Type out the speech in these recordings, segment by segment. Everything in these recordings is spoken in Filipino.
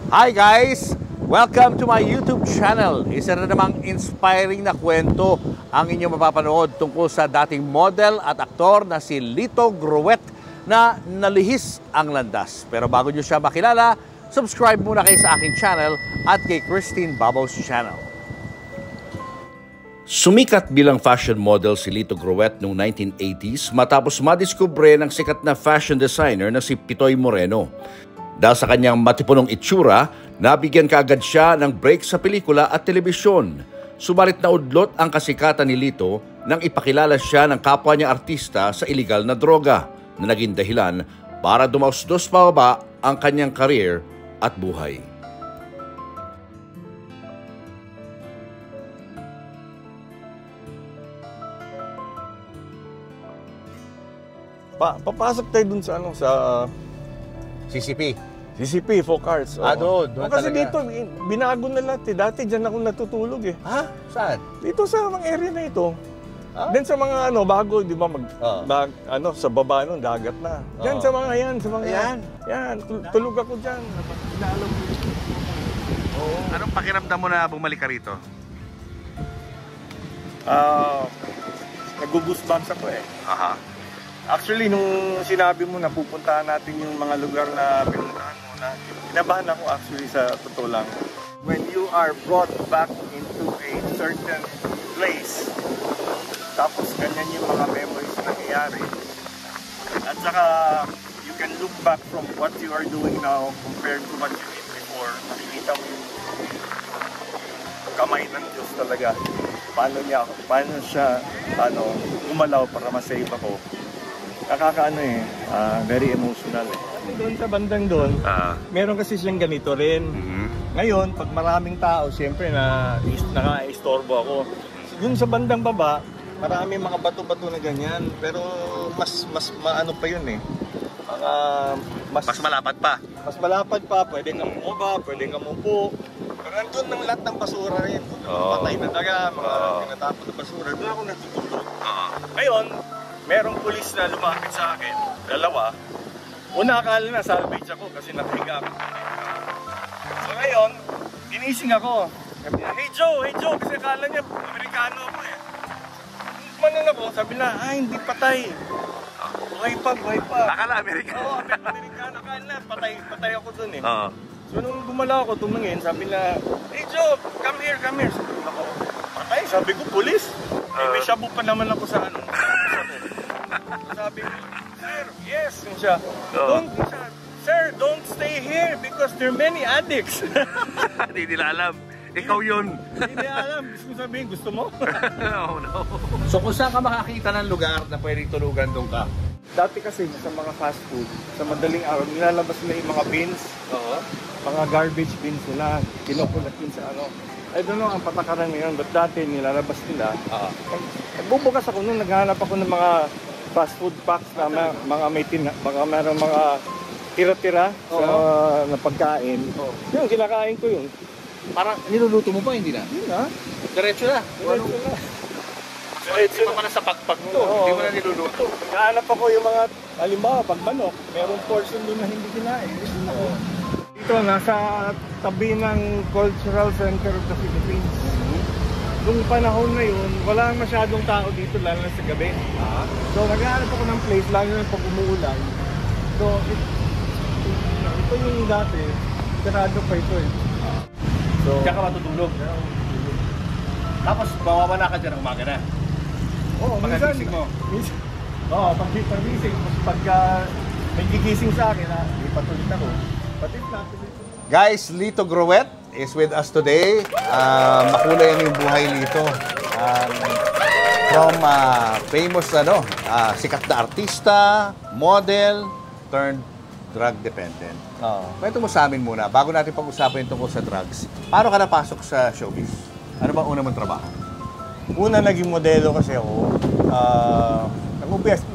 Hi guys! Welcome to my YouTube channel. Isa na namang inspiring na kwento ang inyong mapapanood tungkol sa dating model at aktor na si Lito Gruet na nalihis ang landas. Pero bago nyo siya makilala, subscribe muna kayo sa aking channel at kay Christine Babos channel. Sumikat bilang fashion model si Lito Gruet noong 1980s matapos madiskubre ng sikat na fashion designer na si Pitoy Moreno. Dahil sa kanyang matipunong itsura, nabigyan kaagad siya ng break sa pelikula at telebisyon. Subalit na udlot ang kasikatan ni Lito nang ipakilala siya ng kapwa niya artista sa iligal na droga na naging dahilan para dumausdos pababa ang kanyang career at buhay. Papasok tayo dun sa CCP. CCP, Folk Arts. Doon kasi talaga. dito, binago na lahat eh. Dati dyan ako natutulog eh. Ha? Saan? Dito sa mga area na ito. Ah? Then sa mga bago, di ba, sa baba nun, dagat na. Yan sa mga yan, sa mga Ayan. Yan, tulog ako dyan. Inaalam ko. Anong pakiramdam mo na bumalik ka rito? Nag-goosebumps ako eh. Aha. Actually, nung sinabi mo na pupuntahan natin yung mga lugar na pinuntahan mo, na kinabahan ako actually sa totoo lang. When you are brought back into a certain place, tapos ganyan yung mga memories na nangyayari, at saka you can look back from what you are doing now compared to what you did before, nakikita mo yung kamay ng Diyos talaga. Paano siya umalaw para masave ako. Nakakaano eh, very emotional eh. Doon sa bandang doon, meron kasi siyang ganito rin. Ngayon, pag maraming tao, siyempre naka-istorbo ako. Doon sa bandang baba, maraming mga bato-bato na ganyan. Pero mas maano pa yun eh. Mas malapad pa. Mas malapad pa, pwede kang bumaba, pwede kang umupo. Pero nandun ng lahat ng basura rin. Patay na daga, mga tinatapon na basura. Doon ako natutulog. Ngayon, merong pulis na lumapit sa akin, dalawa. Una akala na salvage ako kasi nakahiga ako. So ngayon, ginising ako. Sabi niya, hey Joe, kasi akala niya Amerikano ako eh. Manon ako, sabi na, hindi patay. Buhay pa. Akala Amerikano? Oo, Amerikano. Akala na, patay ako dun eh. So nung gumala ako, tumingin, sabi na, hey Joe, come here. Sabi ako, patay? Sabi ko, pulis. May shabu pa naman ako sa ano. Sabi ko, sir, yes. Sir, don't stay here because there are many addicts. Hindi nila alam. Ikaw yun. Hindi nila alam. Gusto sabihin, gusto mo? No. So kung saan ka makakita ng lugar na pwedeng tulugan doon ka? Dati kasi sa mga fast food, sa madaling araw, nilalabas nila yung mga bins. Mga garbage bins nila. Kinukulat yun sa ano. I don't know ang patakaran ngayon, but dati nilalabas nila. Nagbubukas ako nung naghahanap ako ng mga fast food packs na mga merong mga tira-tira na pagkain. Yung kinakain ko yun. Parang niluluto mo pa, hindi na? Yun na. Diretso na. Diretso na pala sa pagpag to. Hindi mo na niluluto. Naghahanap ako yung mga, halimbawa, pag manok, merong portion doon na hindi kinain. Dito, nasa tabi ng Cultural Center of the Philippines. Nung panahon na yun, wala masyadong tao dito, lalo na sa gabi. So, naghahanap ako ng place, lalo na pag umuulan. So, ito yung dati, sarado pa ito eh. So, Diyan ka matutulog. Tapos, mawawala ka dyan ng umaga na. Oo, Pagkagising mo. Oo, pagkagising. Pagka may gigising sa akin, ipatulit ako. Patit na. Guys, Lito Gruet is with us today. Makulay ang yung buhay Lito. From famous sikat na artista, model, turned drug dependent. Kwento mo sa amin muna, bago natin pag-usapan yung tungkol sa drugs. Paano ka napasok sa showbiz? Ano ba una mong trabaho? Una, naging modelo kasi ako.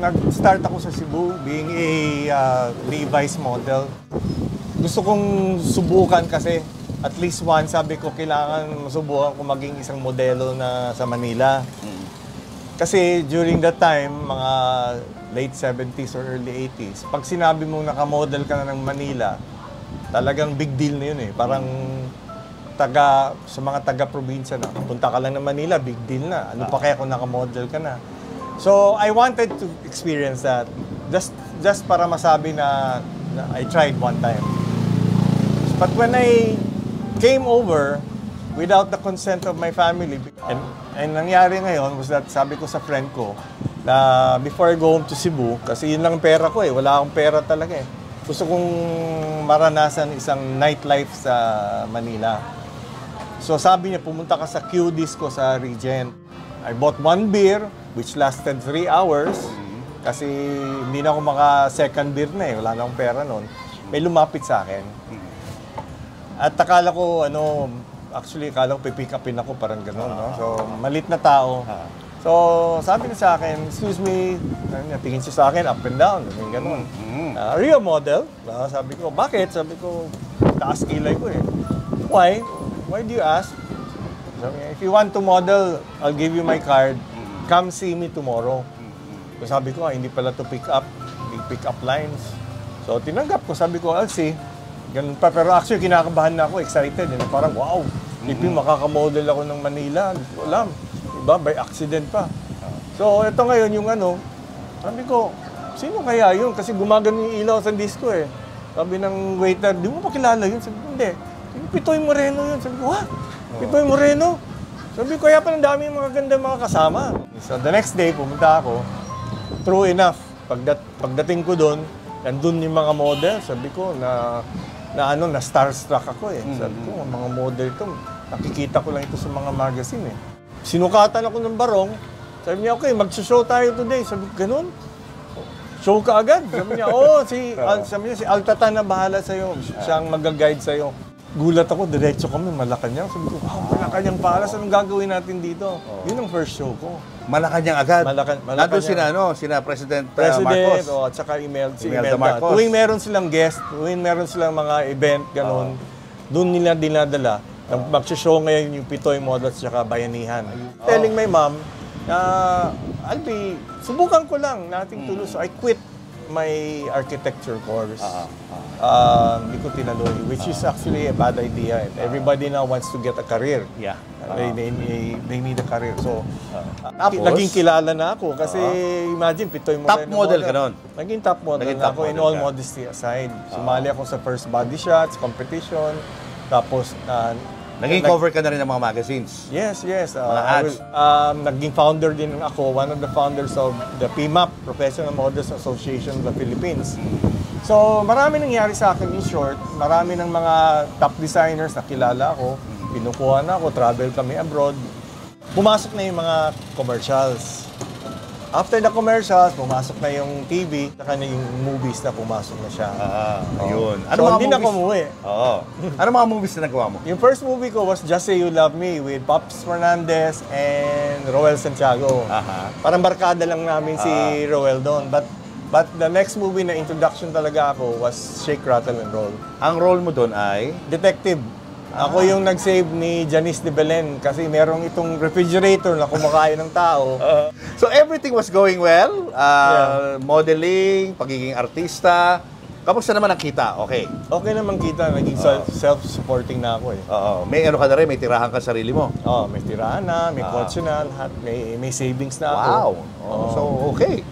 Nag-start ako sa Cebu being a Levi's model. Gusto kong subukan kasi at least once, sabi ko, kailangan masubukan ko maging isang modelo na sa Manila. Kasi during that time, mga late 70s or early 80s, pag sinabi mong nakamodel ka na ng Manila, talagang big deal na yun eh. Parang sa mga taga-probinsya na, punta ka lang ng Manila, big deal na. Ano pa kaya kung naka-model ka na? So, I wanted to experience that. Just para masabi na I tried one time. But when I came over, without the consent of my family, and nangyari ngayon was that sabi ko sa friend ko, na before I go home to Cebu, kasi yun lang ang pera ko eh, wala akong pera talaga eh. Gusto kong maranasan isang nightlife sa Manila. So sabi niya, pumunta ka sa Q Disco sa Regent. I bought one beer, which lasted 3 hours. Kasi hindi na ako maka-second beer na eh. Wala na akong pera noon. May lumapit sa akin. At akala ko, actually, akala ko pipick upin ako, parang gano'n, no? So, malit na tao. So, sabi niya sa akin, excuse me, tingin siya sa akin, up and down, gano'n. Are you a model? Sabi ko, bakit? Sabi ko, taas kilay ko eh. Why? Why do you ask? Sabi niya, if you want to model, I'll give you my card. Come see me tomorrow. So sabi ko, hindi pala to pick up lines. So tinanggap ko, sabi ko, I'll see. Ganun pa. Pero actually, kinakabahan na ako, excited. Parang, wow, ipin makakamodel ako ng Manila. Hindi ko alam. Diba? By accident pa. So ito ngayon yung sabi ko, sino kaya yun? Kasi gumagano yung ilaw sa disco eh. Sabi ng waiter, di mo pa kilala yun? Sabi ko, hindi. Pitoy Moreno yun. Sabi ko, ha? Pitoy Moreno? Sabi ko, kaya pa ng dami yung mga ganda mga kasama. So the next day, pumunta ako. True enough, pagdating ko doon, nandun yung mga model. Sabi ko, na starstruck ako eh. Sabi ko, mga model ito, nakikita ko lang ito sa mga magazine eh. Sinukatan ako ng barong. Sabi niya, okay, mag-show tayo today. Sabi ko, ganun? Show ka agad? Sabi niya, sabi niya, si Altatan na bahala sa'yo. Siya ang mag-guide sa'yo. Gulat ako, diretso kami, Malacanang. Sabi ko, wow, Malacanang pala, anong gagawin natin dito? Yun ang first show ko. Malacanang agad? Malacanang. Nandun sina President Marcos? At saka Imelda Marcos. Tuwing meron silang guest, tuwing meron silang mga event, ganun, doon nila dinadala. Mag-show ngayon yung Pitoy Models at saka Bayanihan. Telling my mom, subukan ko lang, nothing to lose. So I quit my architecture course. Hindi ko tinuloy, which is actually a bad idea. Everybody now wants to get a career. Yeah. They need a career. So, naging kilala na ako. Kasi imagine, Pitoy Moreno. Top model ka nun? Naging top model na ako in all modesty aside. Sumali ako sa first body shots, competition. Tapos, naging cover ka na rin ng mga magazines? Yes. Mga ads? Naging founder din ako, one of the founders of the PMAP, Professional Models Association of the Philippines. So, marami nangyari sa akin in short. Marami ng mga top designers na kilala ako. Pinukuha na ako, travel kami abroad. Pumasok na yung mga commercials. After the commercials, pumasok na yung TV, saka na yung movies na pumasok na siya. Ayun. So, hindi na ako umuwi. Ano mga movies na nagawa mo? Yung first movie ko was Just Say You Love Me with Pops Fernandez and Roel Santiago. Parang barkada lang namin si Roel doon. But the next movie na introduction talaga ako was Shake, Rattle, and Roll. Ang role mo doon ay? Detective. Ako yung nag-save ni Janice de Belen kasi merong itong refrigerator na kumakain ng tao. So everything was going well? Modeling, pagiging artista. Kamusta naman ang kita? Okay. Okay naman kita. Naging self-supporting na ako eh. May ano ka na rin? May tirahan ka sa sarili mo? May tirahan na, may kotse na, lahat. May savings na ako. Wow. So okay.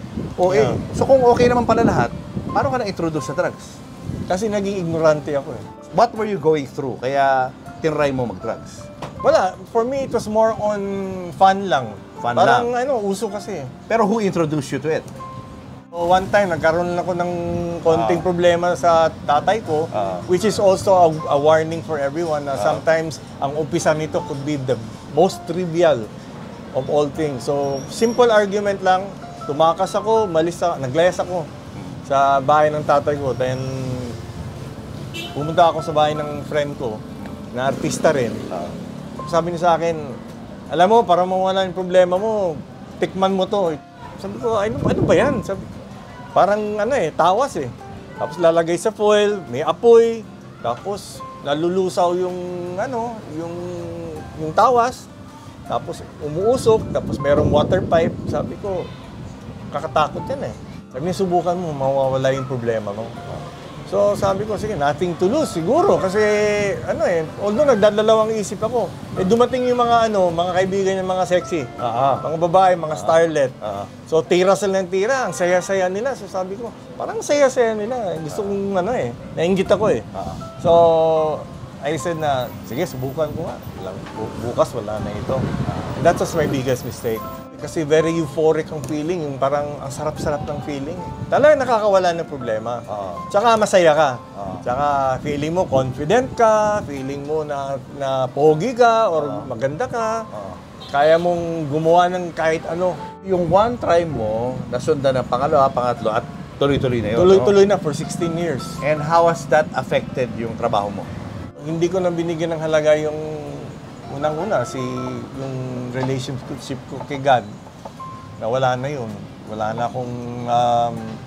So kung okay naman pala lahat, paano ka na-introduce sa drugs? Kasi naging ignorante ako eh. What were you going through? Kaya tinry mo mag-drugs? Wala. For me, it was more on fun lang. Parang uso kasi. Pero who introduced you to it? One time, nagkaroon ako ng konting problema sa tatay ko, which is also a warning for everyone na sometimes ang umpisa nito could be the most trivial of all things. So, simple argument lang. Tumakas ako, naglayas ako sa bahay ng tatay ko. Then, pumunta ako sa bahay ng friend ko, na artista rin. Sabi niya sa akin, alam mo, para mawala yung problema mo, tikman mo to. Sabi ko, ano ba yan? Sabi, parang tawas eh. Tapos lalagay sa foil, may apoy, tapos nalulusaw yung tawas, tapos umuusok, tapos merong water pipe. Sabi ko, kakatakot yan eh. Sabi niya, subukan mo, mawawala yung problema mo. So sabi ko, sige, nothing to lose siguro. Kasi although nagdadalawang isip ako, dumating yung mga kaibigan ng mga sexy. Mga babae, mga starlet. So tira sila ng tira, ang saya-saya nila. So sabi ko, parang saya-saya nila. Gusto kong nainggit ako eh. So I said na, sige, subukan ko nga. Bukas wala na ito. That was my biggest mistake. Kasi very euphoric ang feeling, yung parang ang sarap-sarap ng feeling. Talagang nakakawala ng problema. Tsaka masaya ka. Tsaka feeling mo confident ka, feeling mo na pogi ka or maganda ka. Kaya mong gumawa ng kahit ano. Yung one try mo, nasundan ng pangalawa, pangatlo, at tuloy-tuloy na yun. Tuloy-tuloy na for 16 years. And how has that affected yung trabaho mo? Hindi ko na binigyan ng halaga yung unang-una, yung relationship ko kay God. Wala na yun. Wala na akong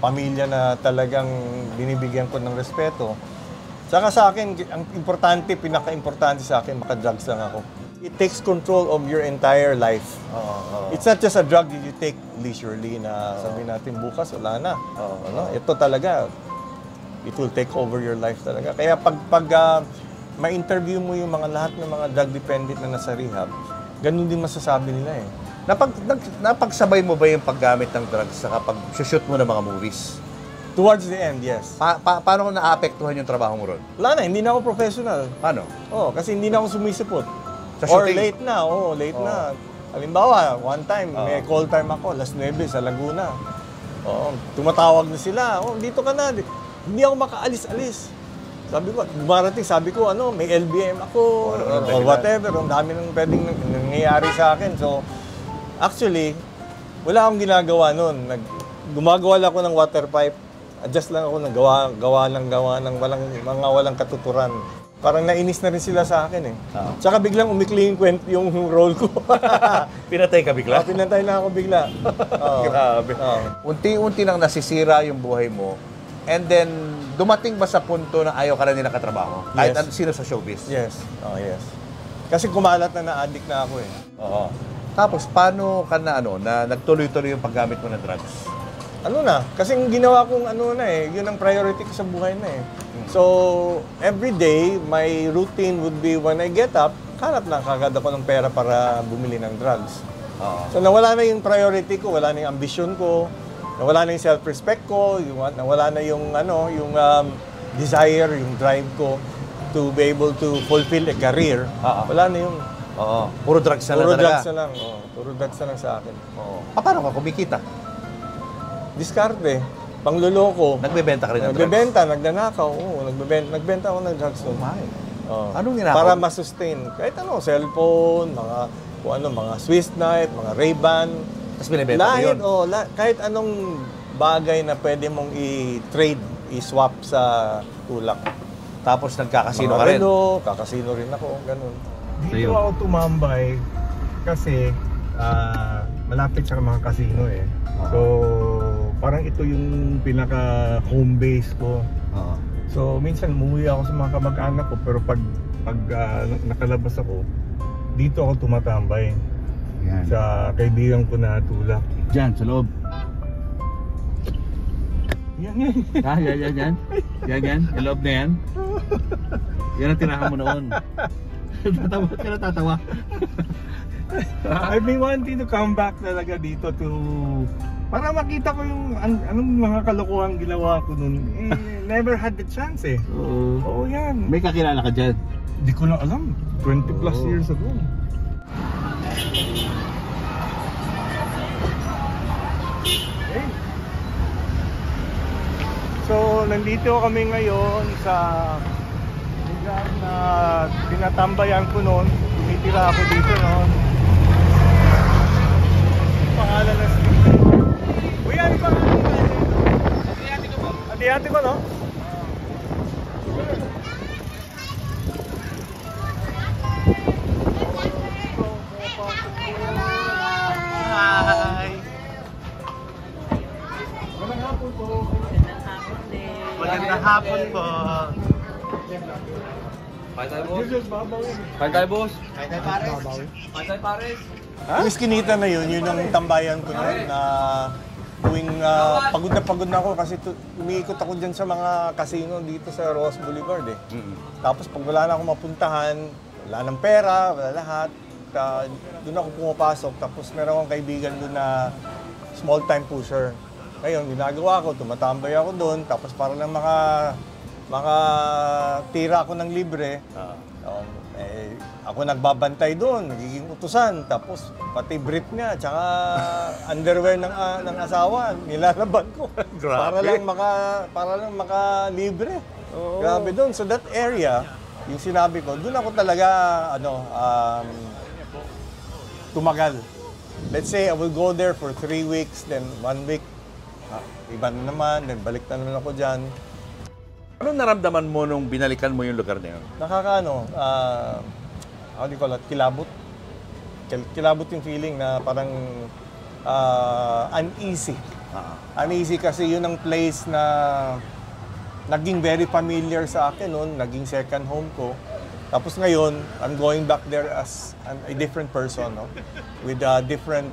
pamilya na talagang binibigyan ko ng respeto. Tsaka sa akin, ang importante, pinaka-importante sa akin, maka-drugs lang ako. It takes control of your entire life. It's not just a drug that you take leisurely na sabihin natin bukas, wala na. Ito talaga, it will take over your life talaga. Kaya pag ma-interview mo yung lahat ng mga drug dependent na nasa rehab, ganun din masasabi nila eh. Napagsabay mo ba yung paggamit ng drugs sa kapag shoot mo ng mga movies? Towards the end, yes. Paano naapektuhan yung trabaho mo ron? Wala na, hindi na ako professional. Paano? Kasi hindi na ako sumisipot. Sa Or shooting? late na, late na. Halimbawa, one time, may call time ako, 9:00 sa Laguna. Tumatawag na sila, dito ka na. Hindi ako makaalis-alis. Sabi ko, may LBM ako, or whatever. Ang dami ng pwedeng nangyayari sa akin. So, actually, wala akong ginagawa noon. Gumagawa lang ako ng water pipe. Adjust lang ako ng gawa ng walang katuturan. Parang nainis na rin sila sa akin eh. Tsaka biglang umikli yung role ko. Pinatay ka bigla? Pinatay na ako bigla. Grabe. Unti-unti nang nasisira yung buhay mo. And then, dumating ba sa punto na ayaw ka na nila katrabaho? Kahit sino sa showbiz? Yes. Yes. Kasi kumalat na na-addict na ako eh. Tapos, paano ka na nagtuloy-tuloy yung paggamit mo ng drugs? Kasi yung ginawa kong yun ang priority ko sa buhay na eh. So, every day, my routine would be when I get up, hanap na kagad ako ng pera para bumili ng drugs. So, nawala na yung priority ko, wala na yung ambition ko, nawala na yung self-respect ko, nawala na yung desire, yung drive ko to be able to fulfill a career. Wala na yung... Puro drugs na lang talaga? Puro drugs na lang. Puro drugs na lang sa akin. Paano ka kumikita? Diskarte. Pangluloko. Nagbebenta ka rin ng drugs? Nagbebenta, nagnanakaw. Nagbenta ako ng drugs. Anong ninakaw? Para ma-sustain. Kahit cellphone, mga Swiss knife, mga Ray-Ban. Tapos binibenta mo yun? Kahit anong bagay na pwede mong i-trade, i-swap sa tulak. Tapos nagkakasino ka rin? Kakasino rin ako, ganun. Dito ako tumambay kasi malapit sa mga kasino eh. So, parang ito yung pinaka-home base ko. So, minsan umuwi ako sa mga kamag-anak ko, pero pag nakalabas ako, dito ako tumatambay. Yan. Sa kaibigan ko na tulak. Diyan, sa loob. Yan. Yan. Sa loob na yan. Yan ang tirahan mo noon. Tatawa. I've been wanting to come back talaga dito para makita ko yung anong mga kalokohan ginawa ko noon. Never had the chance eh. Oo, yan. May kakilala ka dyan? Hindi ko lang alam. 20 plus years ago. Okay. So, nandito kami ngayon sa lugar na tinatambayan ko noon. Tumitira ako dito noon. Pangalan na street. Uy, ano pangalan na? Adiyati ko po. Adiyati ko, no? Hi! Magandang hapon po. Magandang hapon po. Kain tayo, boss. Yung iskinita na yun, yun ang tambayan ko noon na tuwing pagod na ako kasi umiikot ako dyan sa mga casino dito sa Ross Boulevard eh. Tapos pag wala na akong mapuntahan, wala ng pera, wala lahat, doon ako pumapasok. Tapos meron akong kaibigan doon na small-time pusher. Ngayon, ginagawa ko, tumatambay ako doon, tapos para lang makatira ako ng libre. Ako nagbabantay doon, nagiging utusan, tapos pati brief niya, tsaka underwear ng asawa, nilalaban ko. Para lang maka-libre. Grabe doon. So that area, yung sinabi ko, doon ako talaga, tumagal. Let's say, I will go there for 3 weeks, then 1 week, iba na naman, then balik na naman ako dyan. Anong naramdaman mo nung binalikan mo yung lugar na yun? How do you call it? Kilabot. Kilabot yung feeling na parang uneasy. Uneasy kasi yun ang place na naging very familiar sa akin noon, naging second home ko. Tapos ngayon, I'm going back there as a different person, no? With different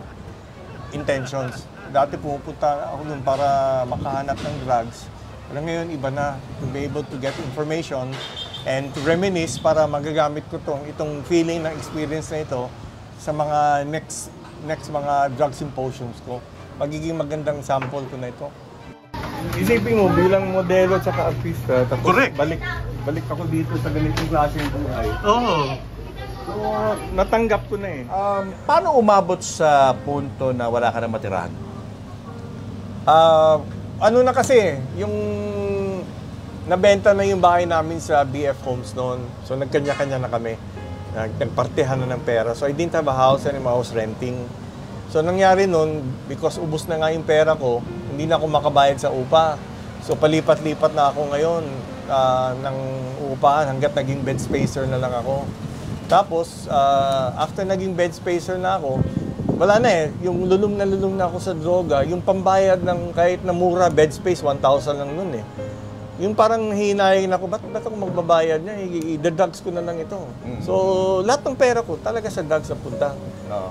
intentions. Dati pumupunta ako doon para makahanap ng drugs. Pero ngayon, iba na. To be able to get information and to reminisce para magagamit ko itong feeling ng experience na ito sa mga next mga drug symposiums ko. Magiging magandang sample ko na ito. Isipin mo, bilang modelo at saka artista, tapos balik ako dito sa ganitong klaseng buhay. So, natanggap ko na eh. Paano umabot sa punto na wala ka na matirahan? Ano na kasi, yung nabenta na yung bahay namin sa BF Homes noon. So, nagkanya-kanya na kami. Nagpartihan na ng pera. So, I didn't have a house anymore. I was renting. So, nangyari noon, because ubos na nga yung pera ko, hindi na ako makabayad sa upa. So, palipat-lipat na ako ngayon ng upahan hanggat naging bed spacer na lang ako. Tapos, after naging bed spacer na ako, wala na eh. Yung lulong na ako sa droga, yung pambayad ng kahit na mura bed space, 1,000 lang nun eh. Yung parang hinayin ako, ba't ako magbabayad niya? I-drugs ko na lang ito. So, lahat ng pera ko talaga sa drugs na punta.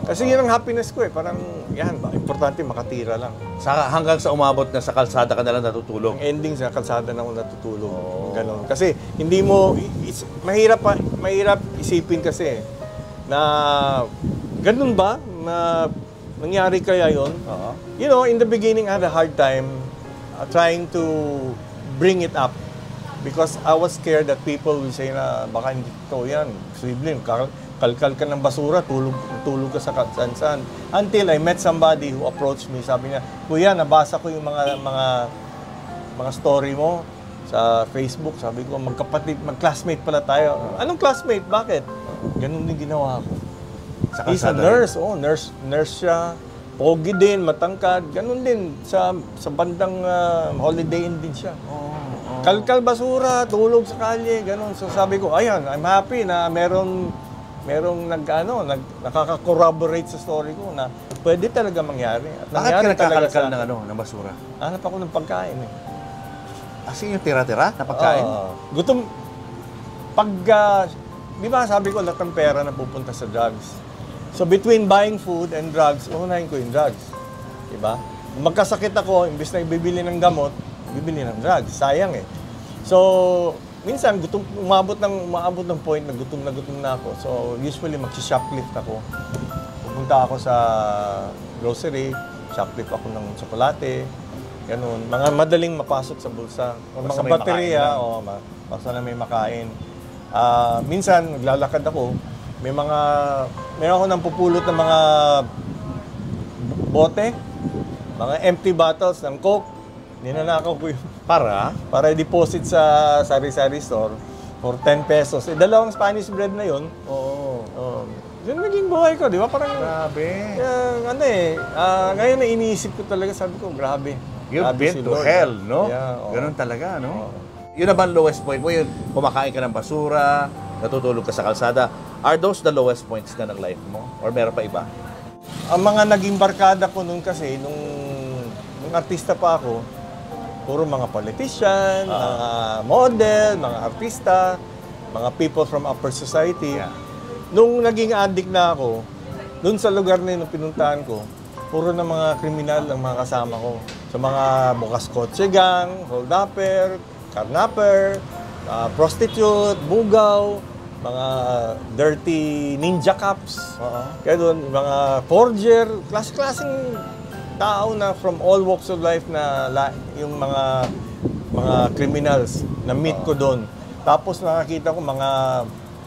Kasi yun ang happiness ko eh. Parang, yan, importante makatira lang. Hanggang sa umabot na sa kalsada ka na lang natutulog? Ang ending sa kalsada na ako natutulog. Ganon. Kasi hindi mo, mahirap isipin kasi na ganun ba? Na nangyari kaya yun? You know, in the beginning, I had a hard time trying to bring it up because I was scared that people will say na baka hindi to yan. Sibling, kalkal ka ng basura, tulog ka sa kansan. Until I met somebody who approached me, sabi niya, "Kuya, nabasa ko yung mga story mo sa Facebook." Sabi ko, mag-classmate pala tayo. Anong classmate? Bakit? Ganun din ginawa ko. He's a nurse. Nurse siya. Pogi din, matangkad. Ganun din. Sa bandang Holiday Inn din siya. Kalkal basura, tulog sa kalye, ganun. So sabi ko, ayan, I'm happy na merong nakaka-corroborate sa story ko na pwede talaga mangyari. At Bakit ka nagkakalkal ng basura? Hanap ako ng pagkain eh. Kasi yung tira-tira na pagkain? Gutom. Di ba sabi ko lahat ng pera na pupunta sa drugs. So between buying food and drugs, unahin ko yung drugs. Diba? Kung magkasakit ako, imbes na ibibili ng gamot, bibili ng drugs. Sayang eh. So, minsan, umabot ng point na gutom na ako. So, usually, mag-shoplift ako. Pupunta ako sa grocery, shoplift ako ng tsokolate, ganun. Mga madaling mapasok sa bulsa. O mga baterya, basta na may makain. Minsan, naglalakad ako, meron ako nang pupulot ng mga bote, mga empty bottles ng Coke. Ninanakaw ko yun. Para i-deposit sa sari-sari store for 10 pesos. Dalawang Spanish bread na yun. Yun naging buhay ko, di ba? Parang, grabe. Ngayon na iniisip ko talaga, sabi ko, grabe. You've been to hell, no? Yeah, Ganun talaga, no? Yun naman lowest point mo, yun, kumakain ka ng basura, natutulog ka sa kalsada. Are those the lowest points na ng life mo? Or meron pa iba? Ang mga naging barkada ko nun kasi, nung artista pa ako, puro mga politician, mga model, mga artista, mga people from upper society. Nung naging addict na ako, dun sa lugar na yun, pinuntahan ko, puro na mga kriminal ang mga kasama ko. So mga bukas kotse gang, hold-upper, carnapper, prostitute, bugaw, mga dirty ninja cops. Kaya doon, mga forger, klase-klaseng tao na from all walks of life na yung mga criminals na meet ko doon. Tapos nakakita ko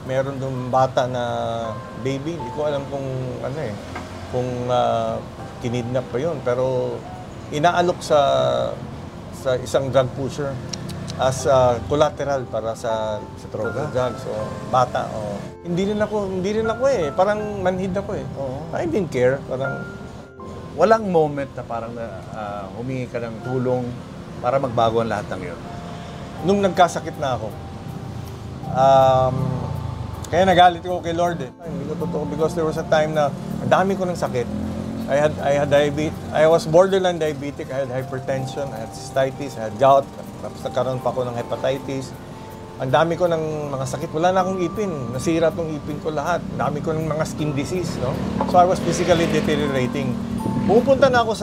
meron doon bata na baby, hindi ko alam kung kung kinidnap pa yun, pero inaalok sa isang drug pusher as collateral para sa drugs. So, bata. Hindi rin ako parang manhid ako eh. I didn't care. Parang Walang moment na parang humingi ka ng tulong para magbago ang lahat ng yun? nung nagkasakit na ako, kaya nagalit ko kay Lord eh. Hindi ko totoo because there was a time na ang dami ko ng sakit. I had diabetes. I was borderline diabetic. I had hypertension. I had cystitis. I had gout. Tapos nagkaroon pa ako ng hepatitis. Ang dami ko ng mga sakit. Wala na akong ipin. Nasira tong ipin ko lahat. Ang dami ko ng mga skin disease. No? So I was physically deteriorating. Pupunta na ako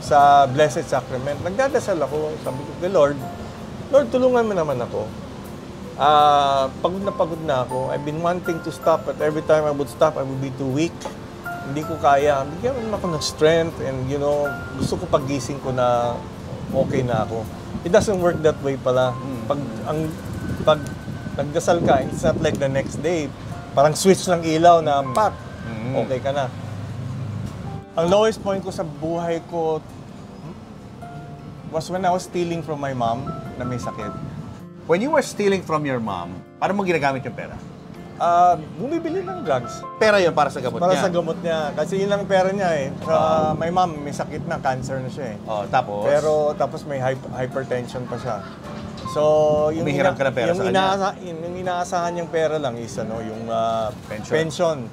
sa Blessed Sacrament. Nagdadasal ako. Sabi ko, the Lord, tulungan mo naman ako. Pagod na ako. I've been wanting to stop, but every time I would stop, I would be too weak. Hindi ko kaya. Bigyan mo ako ng strength and, you know, gusto ko paggising ko na okay na ako. It doesn't work that way pala. Pag nagdasal ka, it's not like the next day. Parang switch ng ilaw na pak, okay ka na. Ang lowest point ko sa buhay ko was when I was stealing from my mom na may sakit. When you were stealing from your mom, paano mo ginagamit yung pera? Bumibili ng drugs. Pera yun para sa gamot Para niya? sa gamot niya. Kasi yun lang pera niya eh. My mom, may sakit na, cancer na siya eh. Tapos? Pero tapos may hypertension pa siya. So, yung humihiram ka ng pera sa kanya? Yung inaasahan niyang pera lang is yung Pension.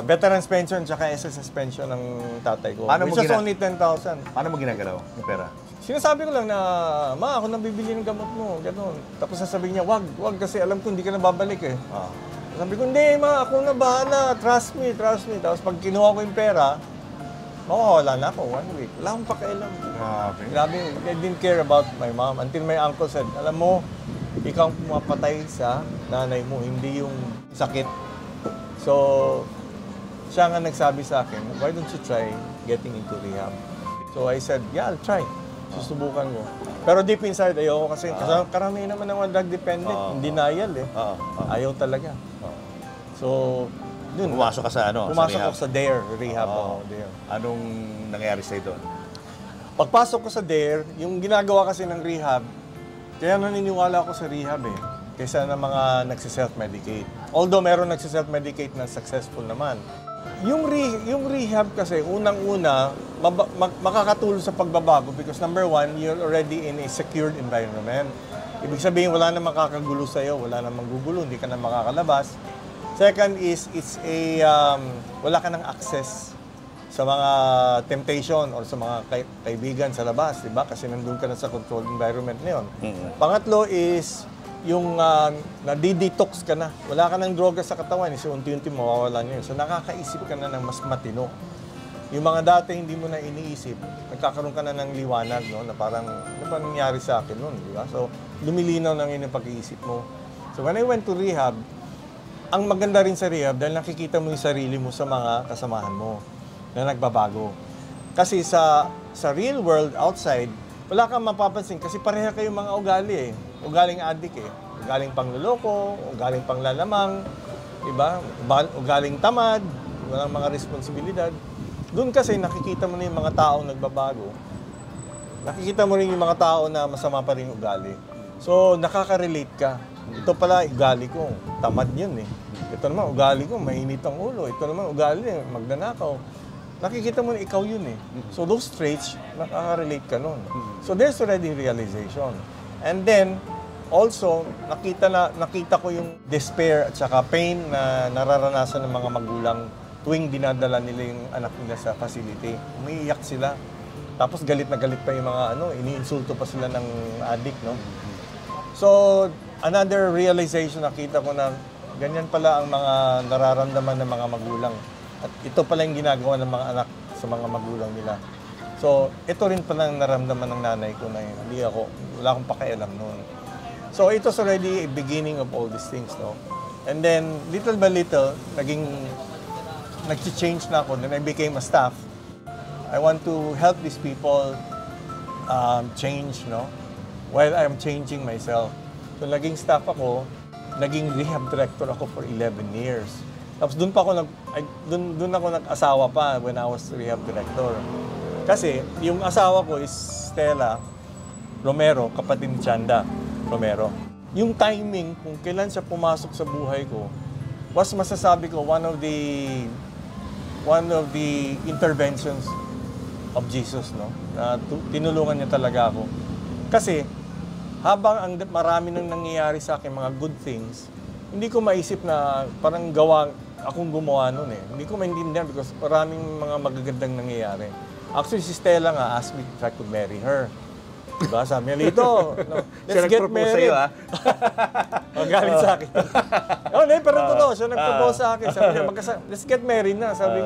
Veterans pension tsaka SSS pension ng tatay ko. Paano mo which is only 10,000. Paano mo ginagalaw yung pera? Sinasabi ko lang na, ma, ako nang bibili ng gamot mo, gano'n. Tapos sasabihin niya, wag kasi alam ko hindi ka na babalik eh. Sabi ko, hindi ma, ako na bahala, trust me. Tapos pag kinuha ko yung pera, mawawala na ako, 1 week. Wala akong pakialam. Grabe, I didn't care about my mom until my uncle said, alam mo, ikaw ang pumapatay sa nanay mo, hindi yung sakit. So, siya nga nagsabi sa akin, why don't you try getting into rehab? So I said, yeah, I'll try. Susubukan ko. Pero deep inside, ayoko kasi karamihan naman ng mga drug dependent, denial eh. Ayaw talaga. So, dun. Pumasok ka sa ano? Pumasok sa ako sa DARE, rehab. DARE. Anong nangyari sa'yo doon? Pagpasok ko sa DARE, yung ginagawa kasi ng rehab, kaya naniniwala ako sa rehab eh. Kaysa na mga nagsiself-medicate. Although meron nagsiself-medicate na successful naman. Yung rehab kasi, unang-una, makakatulong sa pagbabago because number one, you're already in a secured environment. Ibig sabihin, wala na makakagulo sa'yo, wala na manggugulo, hindi ka na makakalabas. Second is, wala ka ng access sa mga temptation or sa mga kaibigan sa labas, di ba? Kasi nandun ka na sa controlled environment na yun. Pangatlo is, yung nadi-detox ka na. Wala ka ng droga sa katawan, so unti-unti mawawala niya yun. So nakakaisip ka na ng mas matino. Yung mga dati hindi mo na iniisip, nagkakaroon ka na ng liwanag, no? Na parang, ano ba nangyari sa akin nun, di ba? So lumilinaw na yun yung pag-iisip mo. So when I went to rehab, ang maganda rin sa rehab dahil nakikita mo yung sarili mo sa mga kasamahan mo na nagbabago. Kasi sa real world, outside, wala kang mapapansin kasi pareha kayong mga ugali eh. Ugaling addict eh. Ugaling pangloloko, ugaling panglalamang, diba? Ugaling tamad, walang mga responsibilidad. Doon kasi nakikita mo na yung mga taong nagbabago. Nakikita mo rin yung mga tao na masama pa rin ugali. So, nakaka-relate ka. Ito pala, ugali ko. Tamad yun eh. Ito naman, ugali ko, mainit ang ulo. Ito naman, ugali, magnanakaw. Nakikita mo na ikaw yun eh. So, those traits, nakaka-relate ka nun. So, there's already realization. And then, also, nakita ko yung despair at saka pain na nararanasan ng mga magulang tuwing dinadala nila yung anak nila sa facility. Umiiyak sila. Tapos galit na galit pa yung mga iniinsulto pa sila ng addict, no? So, another realization nakita ko na ganyan pala ang mga nararamdaman ng mga magulang. At ito pala yung ginagawa ng mga anak sa mga magulang nila. So, ito rin pala ang naramdaman ng nanay ko na hindi wala akong pakialam noon. So, it was already a beginning of all these things, no? And then, little by little, nag-change na ako. Then I became a staff. I want to help these people change, no? While I'm changing myself. So, naging staff ako, naging rehab director ako for 11 years. Tapos doon ako nag-asawa pa when I was rehab director. Kasi yung asawa ko is Stella Romero, kapatid ni Chanda Romero. Yung timing kung kailan siya pumasok sa buhay ko was masasabi ko one of the interventions of Jesus, no? Na tinulungan niya talaga ako. Kasi habang marami nang nangyayari sa akin mga good things, hindi ko maisip na parang akong gumawa nun eh. Hindi ko maintindihan because maraming mga magagandang nangyayari. Actually, si Stella nga asked me if I could marry her. Diba? Sabi niya, Lito, let's get married. Sa'yo, ha? Galing sa akin. Pero totoo, siya nag-propose sa akin. Sabi niya, let's get married na. Sabi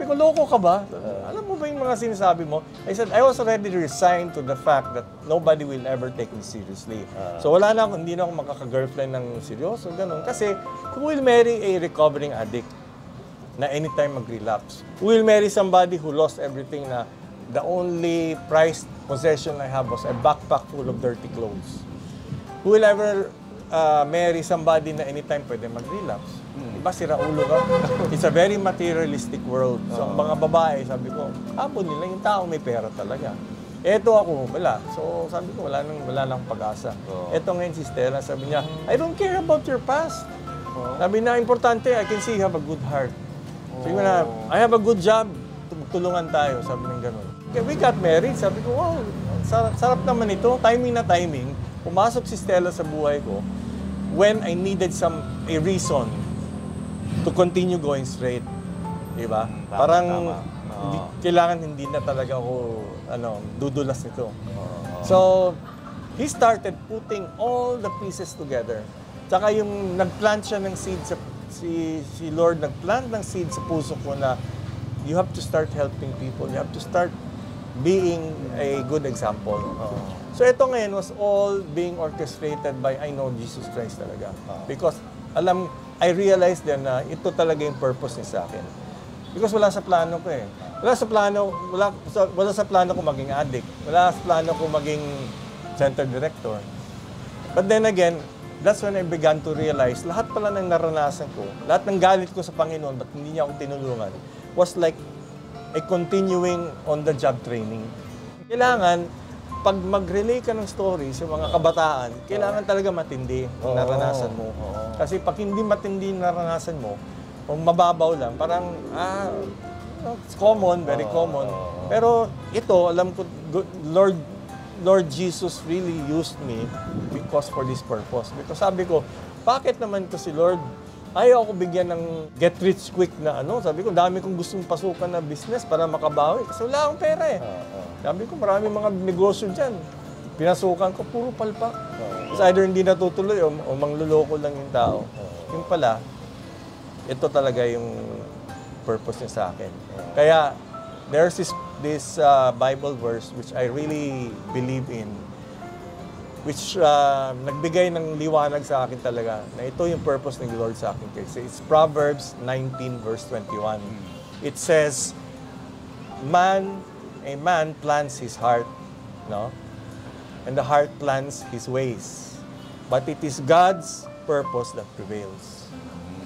ko, loko ka ba? Alam mo ba yung mga sinasabi mo? I said, I was already resigned to the fact that nobody will ever take me seriously. So hindi na ako makaka-girlfriend ng seryoso, ganun. Kasi, who will marry a recovering addict na anytime mag-relapse? Who will marry somebody who lost everything na the only prized possession I have was a backpack full of dirty clothes? Who will ever marry somebody na anytime pwede mag-relapse? Diba, sira ulo ka? It's a very materialistic world. So, ang mga babae, sabi ko, hapon nila yung tao may pera talaga. Eto ako, wala. So, sabi ko, wala nang pag-asa. Eto ngayon si Stella, sabi niya, I don't care about your past. Sabi na, importante, I can see you have a good heart. Sabi ko na, I have a good job. Tulungan tayo, sabi ng ganun. Okay, we got married. Sabi ko, wow, sarap naman ito. Timing na timing. Pumasok si Stella sa buhay ko when I needed a reason to continue going straight. Diba? Parang kailangan hindi na talaga ako dudulas nito. So, he started putting all the pieces together. Tsaka yung nagplant siya ng seed si Lord nagplant ng seed sa puso ko na you have to start helping people. You have to start being a good example. So ito ngayon was all being orchestrated by I know Jesus Christ talaga. Because I realized then na ito talaga yung purpose niya sa akin. Because wala sa plano ko eh. Wala sa plano ko maging addict. Wala sa plano ko maging center director. But then again, that's when I began to realize lahat pala ng naranasan ko, lahat ng galit ko sa Panginoon, ba't hindi niya ako tinulungan, was like a continuing on-the-job training. Kailangan, pag mag-relay ka ng stories sa mga kabataan, kailangan talaga matindi ang naranasan mo. Kasi pag hindi matindi ang naranasan mo, kung mababaw lang, parang, it's common, very common. Pero ito, alam ko, Lord Jesus really used me because for this purpose. Because sabi ko, bakit naman to si Lord? Ayaw ako bigyan ng get rich quick na Sabi ko, dami kong gustong pasukan na business para makabawi. Kasi wala akong pera eh. Sabi ko, marami mga negosyo dyan. Pinasukan ko, puro palpak. Kasi either hindi natutuloy o mangluloko lang yung tao. Yung pala, ito talaga yung purpose niya sa akin. Kaya, there's this Bible verse which I really believe in, which nagbigay ng liwanag sa akin talaga na ito yung purpose ng Lord sa akin. Kasi it's Proverbs 19 verse 21. It says, a man plans his heart, no? And the heart plans his ways. But it is God's purpose that prevails.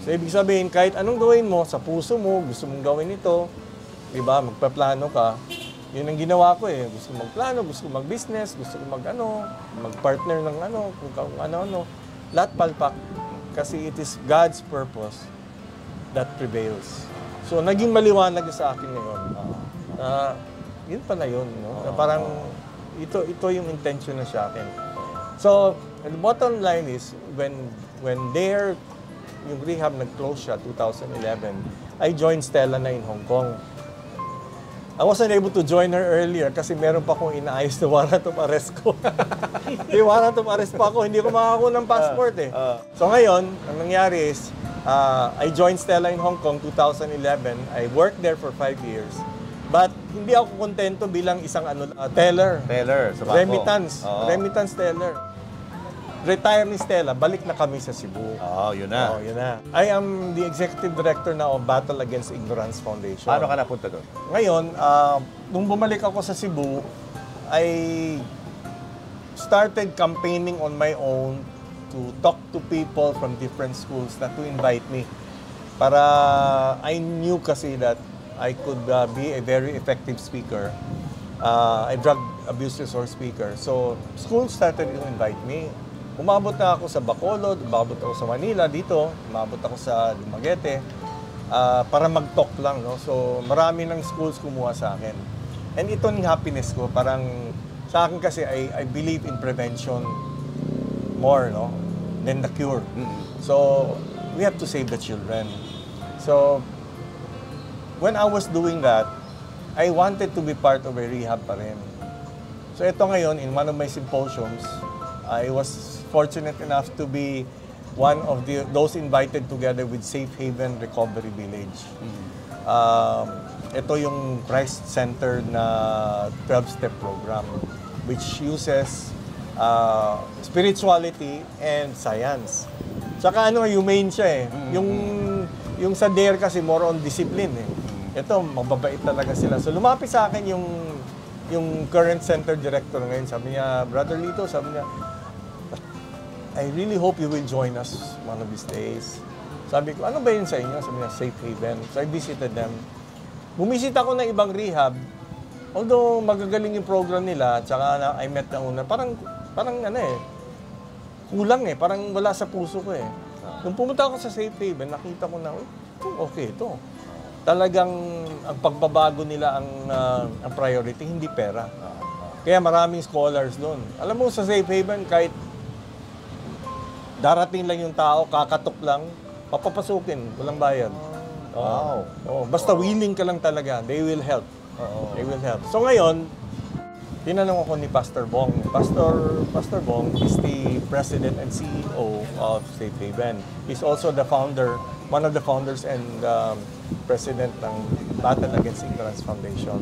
So, ibig sabihin, kahit anong gawin mo, sa puso mo, gusto mong gawin ito, diba, magpaplano ka, yun ang ginawa ko eh. Gusto ko magplano, gusto ko mag-business, gusto ko mag-partner ng kung ano-ano. Lahat palpak. Kasi it is God's purpose that prevails. So, naging maliwanag sa akin ngayon. Yun pala yun, no? Na parang, ito yung intention na sa akin. So, the bottom line is, when yung rehab nag-close siya, 2011, I joined Stella na in Hong Kong. I wasn't able to join her earlier kasi meron pa akong inaayos na warrant of arrest ko. May warrant of arrest pa ako, hindi ko makakuha ng passport eh. So ngayon, ang nangyari is, I joined Stella in Hong Kong 2011. I worked there for 5 years. But hindi ako kontento bilang isang teller. Teller, sa bangko. Remittance teller. Retire ni Stella, balik na kami sa Cebu. Yun na. Yun na. I am the executive director now of Battle Against Ignorance Foundation. Paano ka napunta doon? Ngayon, nung bumalik ako sa Cebu, I started campaigning on my own to talk to people from different schools na to invite me. Para I knew kasi that I could be a very effective speaker, a drug abuse resource speaker. So, schools started to invite me. Umabot na ako sa Bacolod, umabot ako sa Manila dito, umabot ako sa Dumaguete, para mag-talk lang. No? So, marami ng schools kumuha sa akin. And ito yung happiness ko, parang sa akin kasi I believe in prevention more, no, than the cure. So, we have to save the children. So, when I was doing that, I wanted to be part of a rehab pa rin. So, ito ngayon, in one of my symposiums, I was fortunate enough to be one of those invited together with Safe Haven Recovery Village. Ito yung Christ-centered na 12-step program which uses spirituality and science. Tsaka humane siya eh. Yung sa DARE kasi more on discipline eh. Ito, mababait talaga sila. So lumapit sa akin yung current center director ngayon. Sabi niya, Brother Lito, sabi niya, I really hope you will join us one of these days. Sabi ko, ano ba yun sa inyo? Sabi niya, Safe Haven. So I visited them. Bumisita ako ng ibang rehab. Although magagaling yung program nila, tsaka I met na una, parang kulang eh. Parang wala sa puso ko eh. Nung pumunta ako sa Safe Haven, nakita ko na, okay ito. Talagang ang pagbabago nila ang priority, hindi pera. Kaya maraming scholars doon. Alam mo sa Safe Haven, kahit darating lang yung tao, kakatok lang, papapasukin, walang bayad. Wow. Basta willing ka lang talaga, they will help. They will help. So ngayon, tinanong ako ni Pastor Bong. Pastor Bong is the president and CEO of Safe Haven. He's also the founder, one of the founders and president ng Battle Against Ignorance Foundation.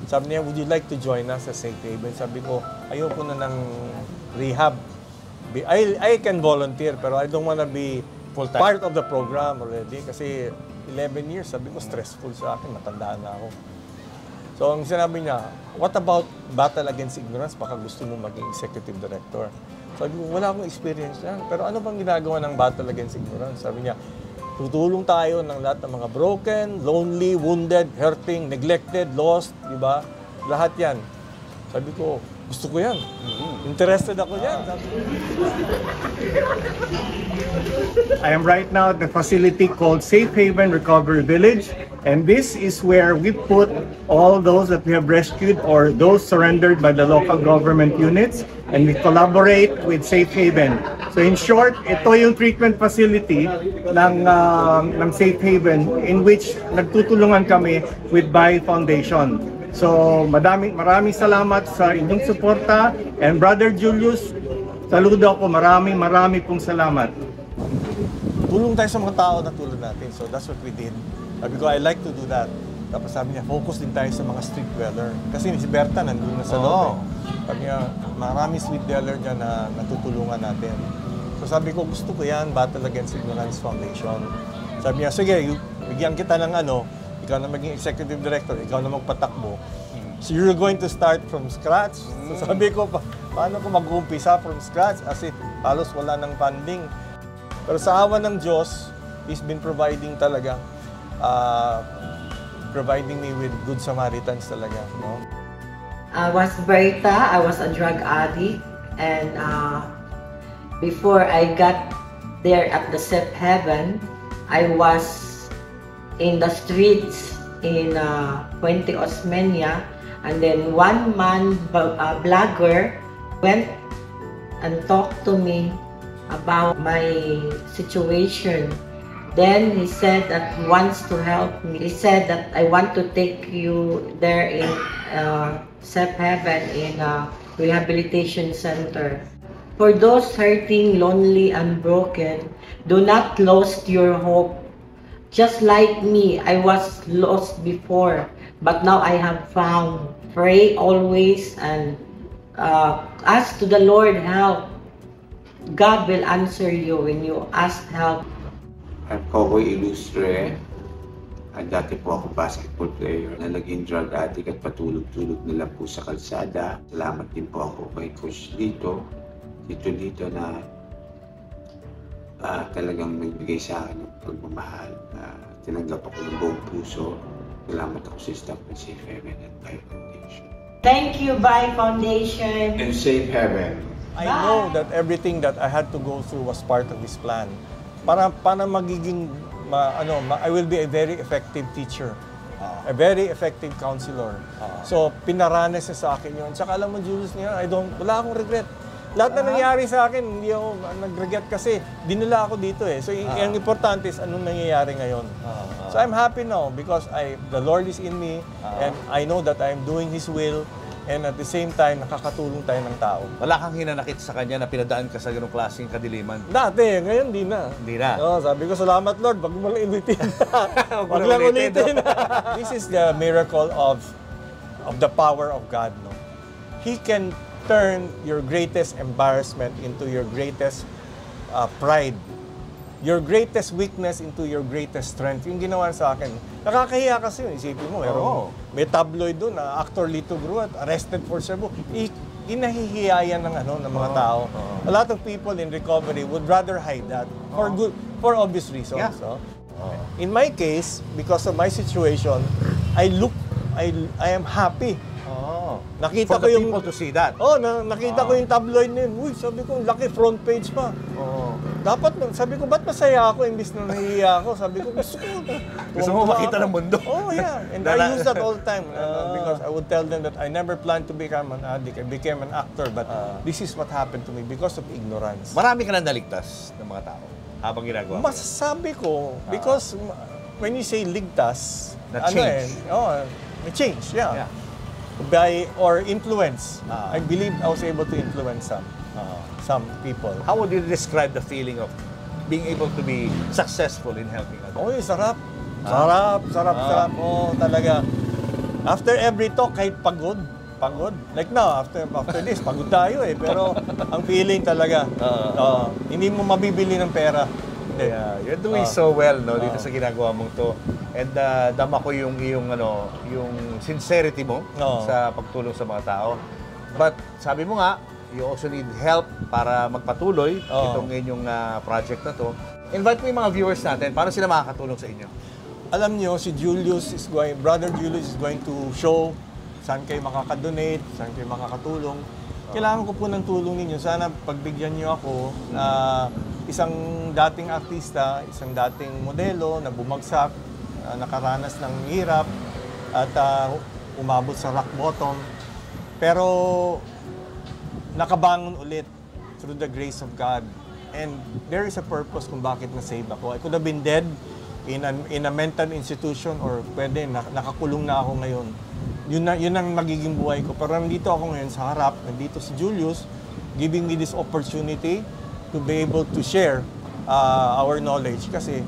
Sabi niya, would you like to join us sa Safe Haven? Sabi ko, ayoko na ng rehab. I can volunteer, pero I don't wanna be full-time part of the program already. Kasi 11 years, sabi ko, stressful sa akin, matandaan na ako. So, ang sinabi niya, what about Battle Against Ignorance? Baka gusto mo maging executive director. Sabi ko, wala akong experience yan. Pero ano bang ginagawa ng Battle Against Ignorance? Sabi niya, tutulong tayo ng lahat ng mga broken, lonely, wounded, hurting, neglected, lost, di ba? Lahat yan. Sabi ko, gusto ko yan. Interested ako yan. I am right now at the facility called Safe Haven Recovery Village. And this is where we put all those that we have rescued or those surrendered by the local government units. And we collaborate with Safe Haven. So in short, ito yung treatment facility ng Safe Haven in which nagtutulungan kami with Bahay Foundation. So maraming salamat sa inyong suporta. And Brother Julius, saludo ako, maraming pong salamat. Tulong tayo sa mga tao na tulad natin. So that's what we did. Sabi ko, I like to do that. Tapos sabi niya, focus din tayo sa mga street dweller. Kasi si Berta nandun na sa loob. Sabi niya, maraming street dweller dyan na natutulungan natin. So sabi ko, gusto ko yan, Battle Against Ignorance Foundation. Sabi niya, sige, bigyan kita ng ikaw na maging executive director, ikaw na magpatakbo. So you're going to start from scratch. So sabi ko, paano ko mag-uumpisa from scratch? As halos wala ng funding. Pero sa awa ng Diyos, He's been providing talaga. Providing me with good Samaritans talaga, no? I was Berta. I was a drug addict, and before I got there at the Safe Haven, I was in the streets in Puente Osmeña, and then one man blogger went and talked to me about my situation. Then he said that he wants to help me. He said that I want to take you there in Safe Haven in a rehabilitation center. For those hurting, lonely, and broken, do not lose your hope. Just like me, I was lost before, but now I have found. Pray always and ask to the Lord help. God will answer you when you ask help. I'm Kokoy Ilustre. At dati po ako basketball player na naging drug addict at patulog-tulog na lang po sa kalsada. Salamat din po ako kay Coach Lito na talagang nagbigay sa akin ng pagmamahal. Tinanggap ako ng buong puso. Salamat ako sa staff ng Safe Heaven and By Foundation. Thank you, By Foundation. And Safe Heaven. I know that everything that I had to go through was part of His plan. Para magiging I will be a very effective teacher, a very effective counselor. So, pinaranas niya sa akin yun. Tsaka alam mo, Julius, wala akong regret. Lahat na nangyari sa akin, hindi ako nag-regret kasi dinala ako dito eh. So, ang importante is anong nangyayari ngayon. So, I'm happy now because the Lord is in me and I know that I'm doing His will. And at the same time, nakakatulong tayo ng tao. Wala kang hinanakit sa kanya na pinadaan ka sa ganong klaseng kadiliman? Dati, ngayon di na. Hindi na? Sabi ko, salamat Lord, wag mo lang ulitin. Wag lang ulitin. This is the miracle of the power of God. No? He can turn your greatest embarrassment into your greatest pride. Your greatest weakness into your greatest strength. Yung ginawa sa akin. Nakakahiya kasi yun. Isipin mo, may tabloid doon na actor Lito Gruet arrested for Cebu. Inahihiyayan ng mga tao. A lot of people in recovery would rather hide that for obvious reasons. Yeah. So, in my case, because of my situation, I am happy. Nakita for ko yung people to see that. Nakita ko yung tabloid na yun. Uy, sabi ko, laki front page pa. Dapat, sabi ko, ba't masaya ako imbis na nahihiya ako? Sabi ko, gusto mo makita ng mundo. Yeah. And I use that all the time because I would tell them that I never planned to become an addict. I became an actor, but this is what happened to me because of ignorance. Marami ka na naligtas ng mga tao habang ginagawa mo. Masasabi ko, because when you say ligtas, na-change. May change, yeah. Or influence. I believe I was able to influence some people. How would you describe the feeling of being able to be successful in helping others? Sarap. Sarap. Talaga. After every talk, kahit pagod. Like now, after this, pagod tayo eh. Pero ang feeling talaga, hindi mo mabibili ng pera. Yeah, you're doing so well dito sa ginagawa mong to. And dama ko yung sincerity mo sa pagtulong sa mga tao. But sabi mo nga, you also need help para magpatuloy itong inyong project na to. Invite mo yung mga viewers natin, paano sila makakatulong sa inyo? Alam nyo, Brother Julius is going to show saan kayo makakadonate, saan kayo makakatulong. Kailangan ko po ng tulong ninyo. Sana pagbigyan nyo ako na isang dating artista, isang dating modelo na bumagsak, nakaranas ng hirap at umabot sa rock bottom. Pero nakabangon ulit through the grace of God. And there is a purpose kung bakit na-save ako. I could have been dead in a mental institution or pwede, nakakulong na ako ngayon. Yun ang magiging buhay ko. Pero nandito ako ngayon sa harap, nandito si Julius, giving me this opportunity to be able to share our knowledge. Kasi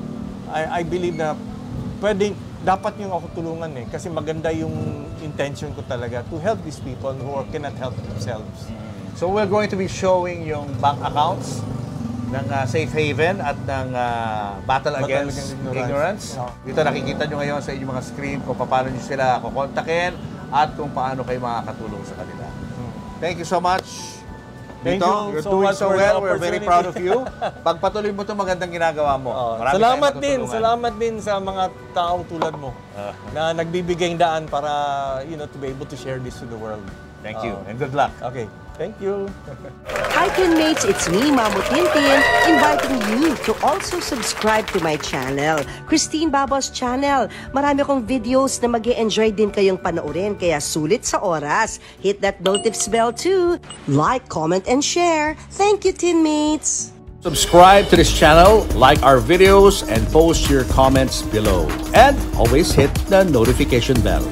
I believe na dapat yung ako tulungan eh. Kasi maganda yung intention ko talaga to help these people who cannot help themselves. So we're going to be showing yung bank accounts ng Safe Haven at ng Battle Against Ignorance. Dito nakikita nyo ngayon sa inyong mga screen kung paano nyo sila kukontakin at kung paano kayo makakatulong sa kanila. Thank you so much. Thank you You're so doing much so for well. the We're very opportunity. proud of you. Pagpatuloy mo ito, magandang ginagawa mo. Marami Salamat din sa mga taong tulad mo na nagbibigay daan para to be able to share this to the world. Thank you and good luck. Okay. Thank you. Hi Kinmates, it's me, Mamo Tintin, inviting you to also subscribe to my channel, Christine Babos Channel. Marami akong videos na mag-e-enjoy din kayong panoorin, kaya sulit sa oras. Hit that notifs bell too. Like, comment, and share. Thank you, Tinmates. Subscribe to this channel, like our videos, and post your comments below. And always hit the notification bell.